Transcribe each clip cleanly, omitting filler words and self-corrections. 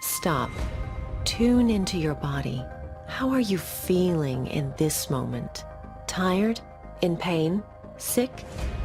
Stop. Tune into your body. How are you feeling in this moment? Tired? In pain? Sick?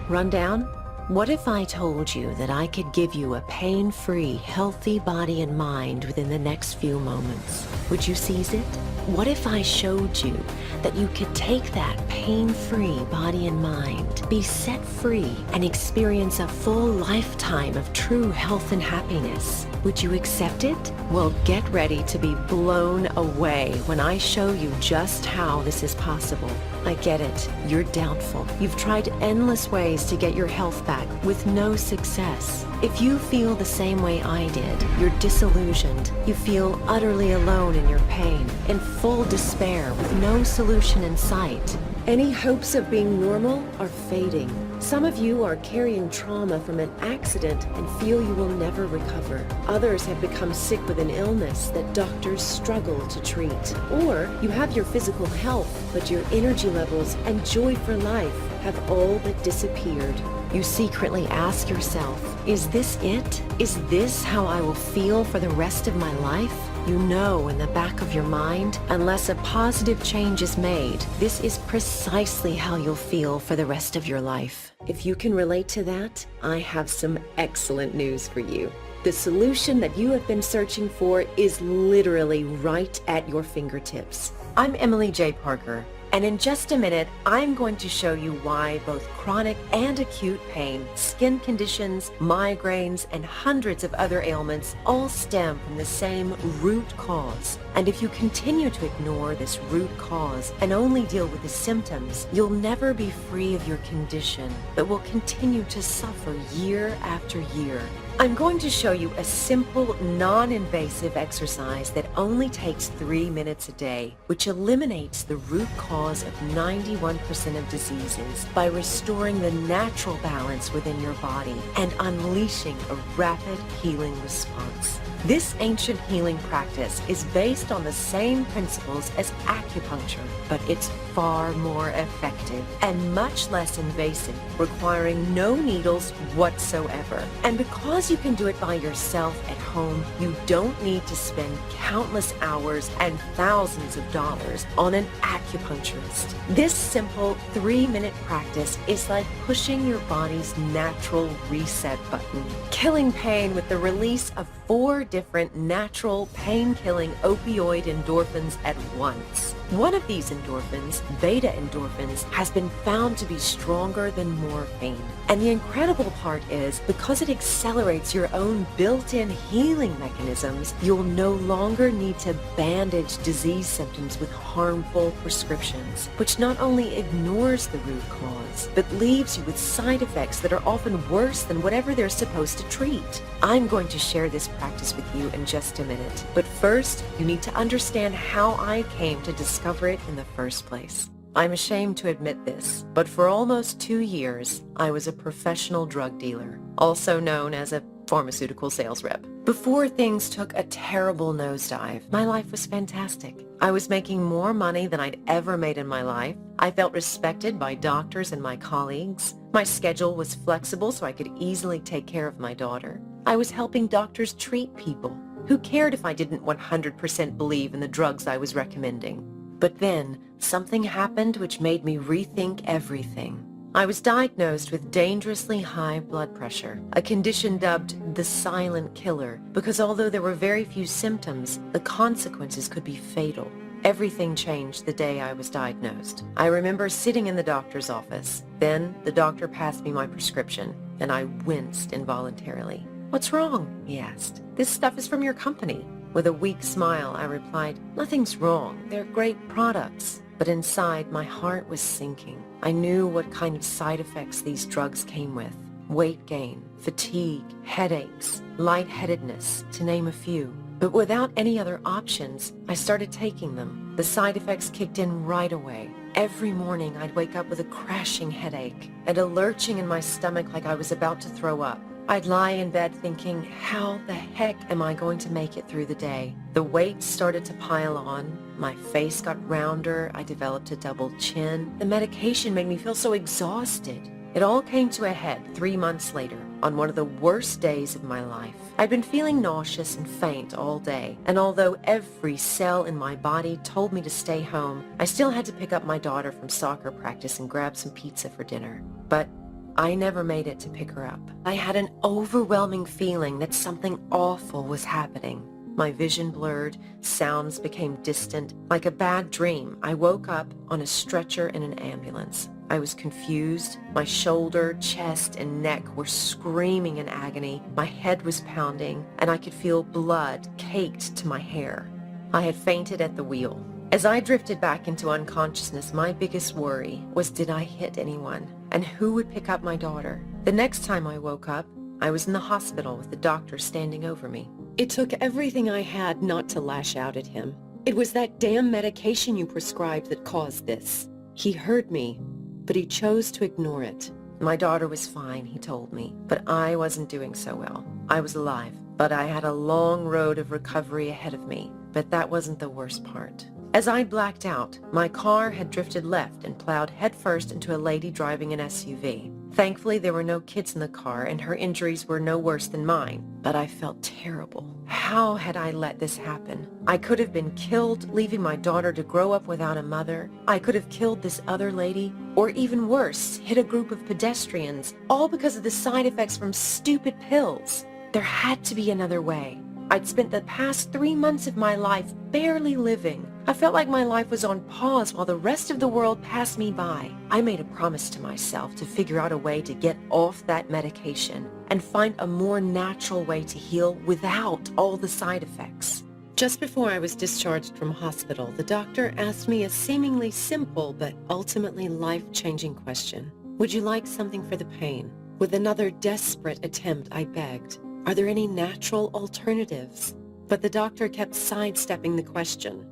Run down? What if I told you that I could give you a pain-free, healthy body and mind within the next few moments? Would you seize it? What if I showed you that you could take that pain-free body and mind, be set free, and experience a full lifetime of true health and happiness? Would you accept it? Well, get ready to be blown away when I show you just how this is possible. I get it. You're doubtful. You've tried endless ways to get your health back with no success. If you feel the same way I did, you're disillusioned. You feel utterly alone in your pain, in full despair with no solution in sight. Any hopes of being normal are fading. Some of you are carrying trauma from an accident and feel you will never recover. Others have become sick with an illness that doctors struggle to treat. Or you have your physical health, but your energy levels and joy for life have all but disappeared. You secretly ask yourself, is this it? Is this how I will feel for the rest of my life? You know in the back of your mind, unless a positive change is made, this is precisely how you'll feel for the rest of your life. If you can relate to that, I have some excellent news for you. The solution that you have been searching for is literally right at your fingertips. I'm Emily J. Parker, and in just a minute, I'm going to show you why both chronic and acute pain, skin conditions, migraines, and hundreds of other ailments all stem from the same root cause. And if you continue to ignore this root cause and only deal with the symptoms, you'll never be free of your condition, but will continue to suffer year after year. I'm going to show you a simple, non-invasive exercise that only takes 3 minutes a day, which eliminates the root cause of 91% of diseases by restoring the natural balance within your body and unleashing a rapid healing response. This ancient healing practice is based on the same principles as acupuncture, but it's far more effective and much less invasive, requiring no needles whatsoever. And because you can do it by yourself at home, you don't need to spend countless hours and thousands of dollars on an acupuncturist. This simple 3-minute practice is like pushing your body's natural reset button, killing pain with the release of 4 different natural pain-killing opioid endorphins at once. One of these endorphins, beta endorphins, has been found to be stronger than morphine. And the incredible part is, because it accelerates your own built-in healing mechanisms, you'll no longer need to bandage disease symptoms with harmful prescriptions, which not only ignores the root cause, but leaves you with side effects that are often worse than whatever they're supposed to treat. I'm going to share this practice with you in just a minute. But first, you need to understand how I came to discover it in the first place. I'm ashamed to admit this, but for almost 2 years, I was a professional drug dealer, also known as a pharmaceutical sales rep. Before things took a terrible nosedive, my life was fantastic. I was making more money than I'd ever made in my life. I felt respected by doctors and my colleagues. My schedule was flexible so I could easily take care of my daughter. I was helping doctors treat people. Who cared if I didn't 100% believe in the drugs I was recommending? But then, something happened which made me rethink everything. I was diagnosed with dangerously high blood pressure, a condition dubbed the silent killer, because although there were very few symptoms, the consequences could be fatal. Everything changed the day I was diagnosed. I remember sitting in the doctor's office. Then the doctor passed me my prescription, and I winced involuntarily. "What's wrong?" he asked. "This stuff is from your company." With a weak smile, I replied, "Nothing's wrong. They're great products." But inside, my heart was sinking. I knew what kind of side effects these drugs came with. Weight gain, fatigue, headaches, lightheadedness, to name a few. But without any other options, I started taking them. The side effects kicked in right away. Every morning, I'd wake up with a crashing headache and a lurching in my stomach like I was about to throw up. I'd lie in bed thinking, how the heck am I going to make it through the day? The weight started to pile on. My face got rounder. I developed a double chin. The medication made me feel so exhausted. It all came to a head 3 months later. on one of the worst days of my life. I'd been feeling nauseous and faint all day, and although every cell in my body told me to stay home, I still had to pick up my daughter from soccer practice and grab some pizza for dinner. But I never made it to pick her up. I had an overwhelming feeling that something awful was happening. My vision blurred, sounds became distant. Like a bad dream, I woke up on a stretcher in an ambulance. I was confused. My shoulder, chest, and neck were screaming in agony. My head was pounding, and I could feel blood caked to my hair. I had fainted at the wheel. As I drifted back into unconsciousness, my biggest worry was, did I hit anyone? And who would pick up my daughter? The next time I woke up, I was in the hospital with the doctor standing over me. It took everything I had not to lash out at him. It was that damn medication you prescribed that caused this. He heard me, but he chose to ignore it. My daughter was fine, he told me, but I wasn't doing so well. I was alive, but I had a long road of recovery ahead of me. But that wasn't the worst part. As I blacked out, my car had drifted left and plowed headfirst into a lady driving an SUV. Thankfully, there were no kids in the car, and her injuries were no worse than mine. But I felt terrible. How had I let this happen? I could have been killed, leaving my daughter to grow up without a mother. I could have killed this other lady, or even worse, hit a group of pedestrians, all because of the side effects from stupid pills. There had to be another way. I'd spent the past 3 months of my life barely living. I felt like my life was on pause while the rest of the world passed me by. I made a promise to myself to figure out a way to get off that medication and find a more natural way to heal without all the side effects. Just before I was discharged from hospital, the doctor asked me a seemingly simple but ultimately life-changing question. Would you like something for the pain? With another desperate attempt, I begged, are there any natural alternatives? But the doctor kept sidestepping the question.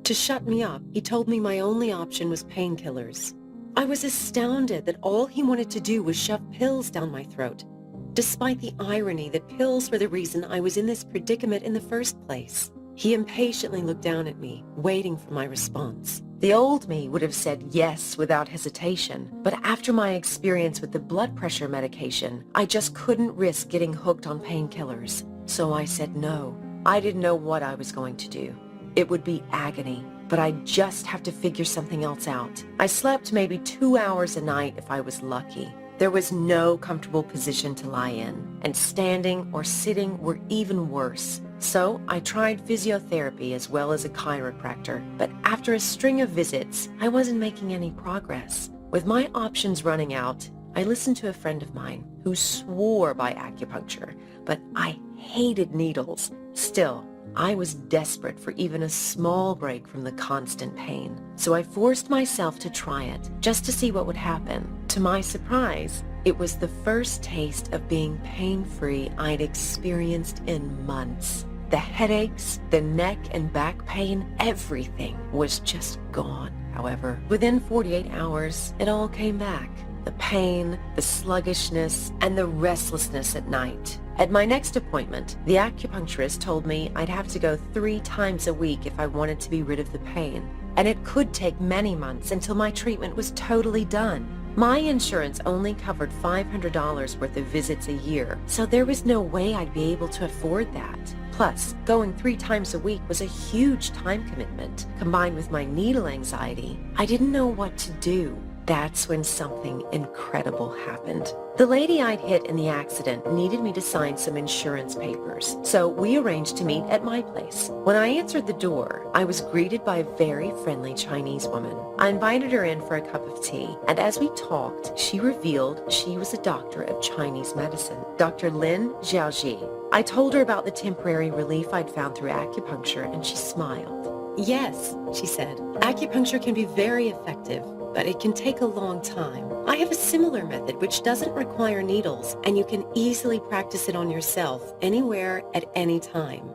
To shut me up, he told me my only option was painkillers. I was astounded that all he wanted to do was shove pills down my throat, despite the irony that pills were the reason I was in this predicament in the first place. He impatiently looked down at me, waiting for my response. The old me would have said yes without hesitation, but after my experience with the blood pressure medication, I just couldn't risk getting hooked on painkillers. So I said no. I didn't know what I was going to do. It would be agony, but I'd just have to figure something else out. I slept maybe 2 hours a night if I was lucky. There was no comfortable position to lie in, and standing or sitting were even worse. So I tried physiotherapy as well as a chiropractor, but after a string of visits, I wasn't making any progress. With my options running out, I listened to a friend of mine who swore by acupuncture, but I hated needles. Still, I was desperate for even a small break from the constant pain. So I forced myself to try it, just to see what would happen. To my surprise, it was the first taste of being pain-free I'd experienced in months. The headaches, the neck and back pain, everything was just gone. However, within 48 hours, it all came back. The pain, the sluggishness, and the restlessness at night. At my next appointment, the acupuncturist told me I'd have to go 3 times a week if I wanted to be rid of the pain. And it could take many months until my treatment was totally done. My insurance only covered $500 worth of visits a year, so there was no way I'd be able to afford that. Plus, going 3 times a week was a huge time commitment. Combined with my needle anxiety, I didn't know what to do. That's when something incredible happened. The lady I'd hit in the accident needed me to sign some insurance papers, so we arranged to meet at my place. When I answered the door, I was greeted by a very friendly Chinese woman. I invited her in for a cup of tea, and as we talked, she revealed she was a doctor of Chinese medicine, Dr. Lin Xiaoji. I told her about the temporary relief I'd found through acupuncture, and she smiled. Yes, she said, acupuncture can be very effective, but it can take a long time. I have a similar method which doesn't require needles, and you can easily practice it on yourself anywhere at any time.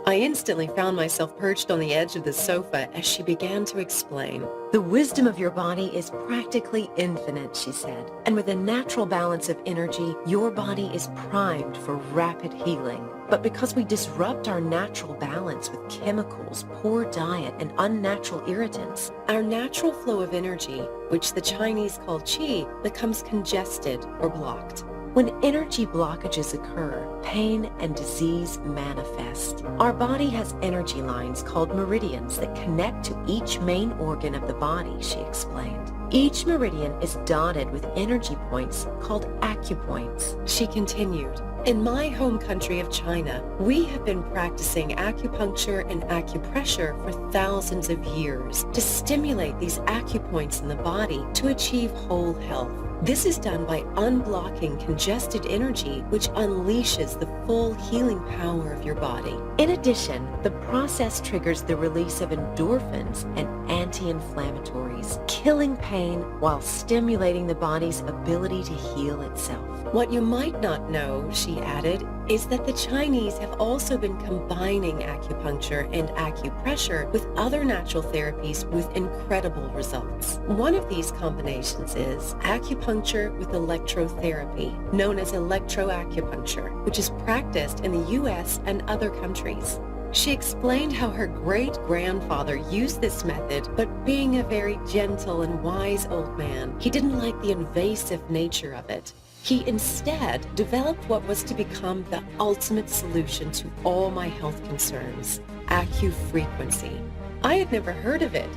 I instantly found myself perched on the edge of the sofa as she began to explain. The wisdom of your body is practically infinite, she said, and with a natural balance of energy, your body is primed for rapid healing. But because we disrupt our natural balance with chemicals, poor diet, and unnatural irritants, our natural flow of energy, which the Chinese call qi, becomes congested or blocked. When energy blockages occur, pain and disease manifest. Our body has energy lines called meridians that connect to each main organ of the body, she explained. Each meridian is dotted with energy points called acupoints. She continued, in my home country of China, we have been practicing acupuncture and acupressure for thousands of years to stimulate these acupoints in the body to achieve whole health. This is done by unblocking congested energy, which unleashes the full healing power of your body. In addition, the process triggers the release of endorphins and anti-inflammatories, killing pain while stimulating the body's ability to heal itself. What you might not know, she added, is that the Chinese have also been combining acupuncture and acupressure with other natural therapies with incredible results. One of these combinations is acupuncture with electrotherapy, known as electroacupuncture, which is practiced in the U.S. and other countries. She explained how her great-grandfather used this method, but being a very gentle and wise old man, he didn't like the invasive nature of it. He instead developed what was to become the ultimate solution to all my health concerns, acufrequency. I had never heard of it,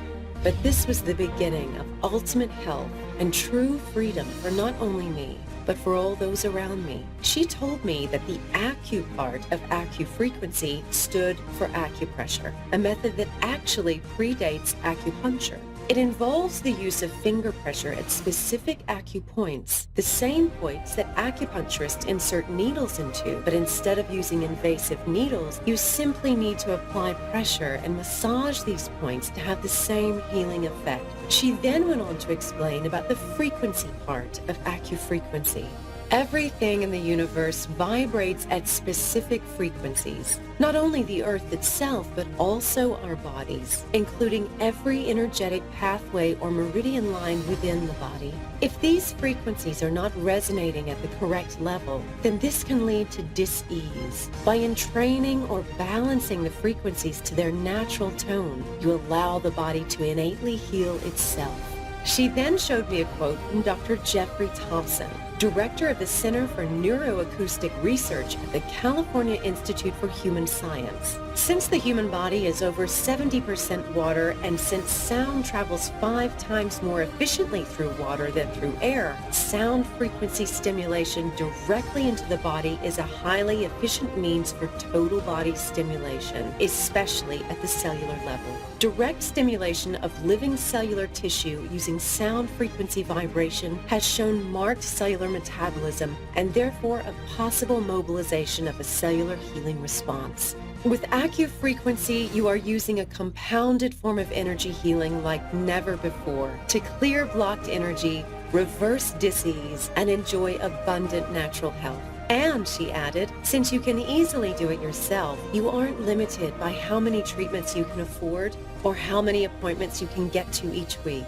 but this was the beginning of ultimate health and true freedom for not only me, but for all those around me. She told me that the acu part of acufrequency stood for acupressure, a method that actually predates acupuncture. It involves the use of finger pressure at specific acupoints, the same points that acupuncturists insert needles into, but instead of using invasive needles, you simply need to apply pressure and massage these points to have the same healing effect. She then went on to explain about the frequency part of acufrequency. Everything in the universe vibrates at specific frequencies. Not only the earth itself, but also our bodies, including every energetic pathway or meridian line within the body. If these frequencies are not resonating at the correct level, then this can lead to dis-ease. By entraining or balancing the frequencies to their natural tone, you allow the body to innately heal itself. She then showed me a quote from Dr. Jeffrey Thompson, director of the Center for Neuroacoustic Research at the California Institute for Human Science. Since the human body is over 70% water, and since sound travels 5 times more efficiently through water than through air, sound frequency stimulation directly into the body is a highly efficient means for total body stimulation, especially at the cellular level. Direct stimulation of living cellular tissue using sound frequency vibration has shown marked cellular metabolism and therefore a possible mobilization of a cellular healing response. With acufrequency, you are using a compounded form of energy healing like never before to clear blocked energy, reverse disease, and enjoy abundant natural health. And, she added, since you can easily do it yourself, you aren't limited by how many treatments you can afford or how many appointments you can get to each week.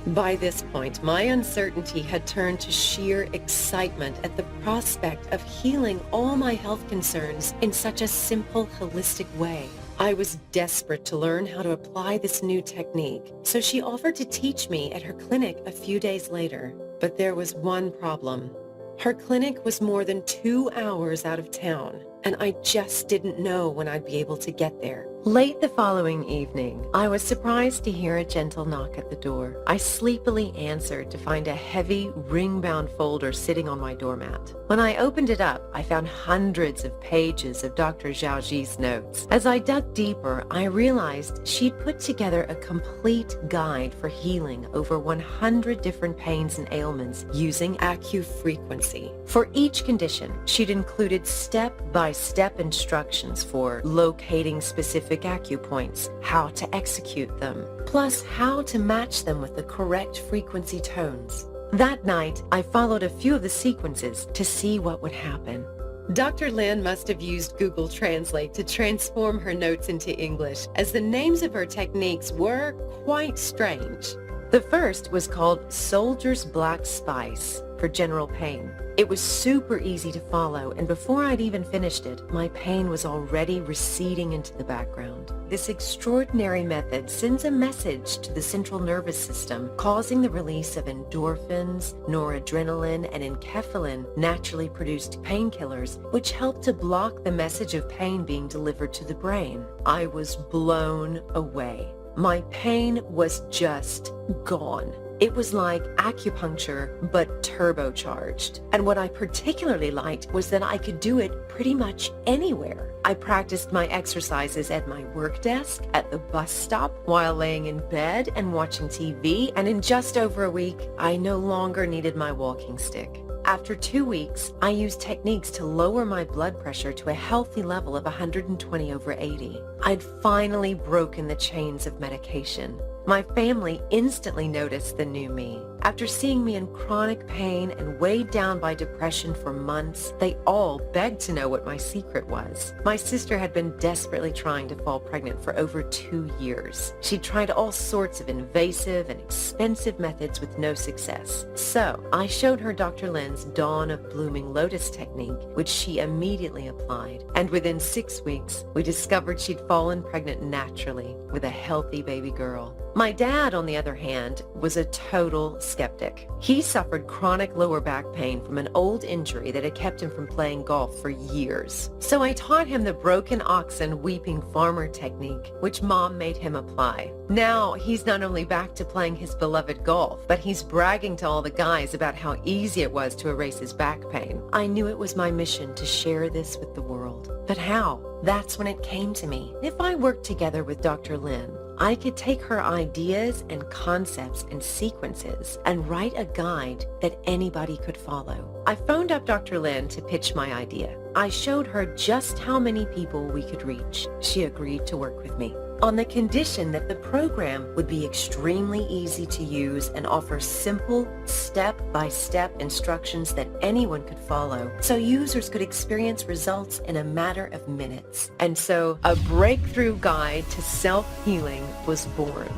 By this point, my uncertainty had turned to sheer excitement at the prospect of healing all my health concerns in such a simple, holistic way. I was desperate to learn how to apply this new technique, so she offered to teach me at her clinic a few days later. But there was one problem. Her clinic was more than 2 hours out of town, and I just didn't know when I'd be able to get there. Late the following evening, I was surprised to hear a gentle knock at the door. I sleepily answered to find a heavy, ring-bound folder sitting on my doormat. When I opened it up, I found hundreds of pages of Dr. Zhaoji's notes. As I dug deeper, I realized she'd put together a complete guide for healing over 100 different pains and ailments using acufrequency. For each condition, she'd included step-by-step instructions for locating specific acupoints, how to execute them, plus how to match them with the correct frequency tones. That night, I followed a few of the sequences to see what would happen. Dr. Lin must have used Google Translate to transform her notes into English, as the names of her techniques were quite strange. The first was called Soldier's Black Spice. for general pain. It was super easy to follow, and before I'd even finished it, my pain was already receding into the background. This extraordinary method sends a message to the central nervous system, causing the release of endorphins, noradrenaline, and enkephalin, naturally produced painkillers, which help to block the message of pain being delivered to the brain. I was blown away. My pain was just gone. It was like acupuncture, but turbocharged. And what I particularly liked was that I could do it pretty much anywhere. I practiced my exercises at my work desk, at the bus stop, while laying in bed and watching TV, and in just over a week, I no longer needed my walking stick. After 2 weeks, I used techniques to lower my blood pressure to a healthy level of 120/80. I'd finally broken the chains of medication. My family instantly noticed the new me. After seeing me in chronic pain and weighed down by depression for months, they all begged to know what my secret was. My sister had been desperately trying to fall pregnant for over 2 years. She'd tried all sorts of invasive and expensive methods with no success. So I showed her Dr. Lynn's Dawn of Blooming Lotus technique, which she immediately applied. And within 6 weeks, we discovered she'd fallen pregnant naturally with a healthy baby girl. My dad, on the other hand, was a total skeptic. He suffered chronic lower back pain from an old injury that had kept him from playing golf for years. So I taught him the broken oxen weeping farmer technique, which Mom made him apply. Now he's not only back to playing his beloved golf, but he's bragging to all the guys about how easy it was to erase his back pain. I knew it was my mission to share this with the world. But how? That's when it came to me. If I worked together with Dr. Lynn, I could take her ideas and concepts and sequences and write a guide that anybody could follow. I phoned up Dr. Lynn to pitch my idea. I showed her just how many people we could reach. She agreed to work with me on the condition that the program would be extremely easy to use and offer simple, step-by-step instructions that anyone could follow, so users could experience results in a matter of minutes. And so a breakthrough guide to self-healing was born.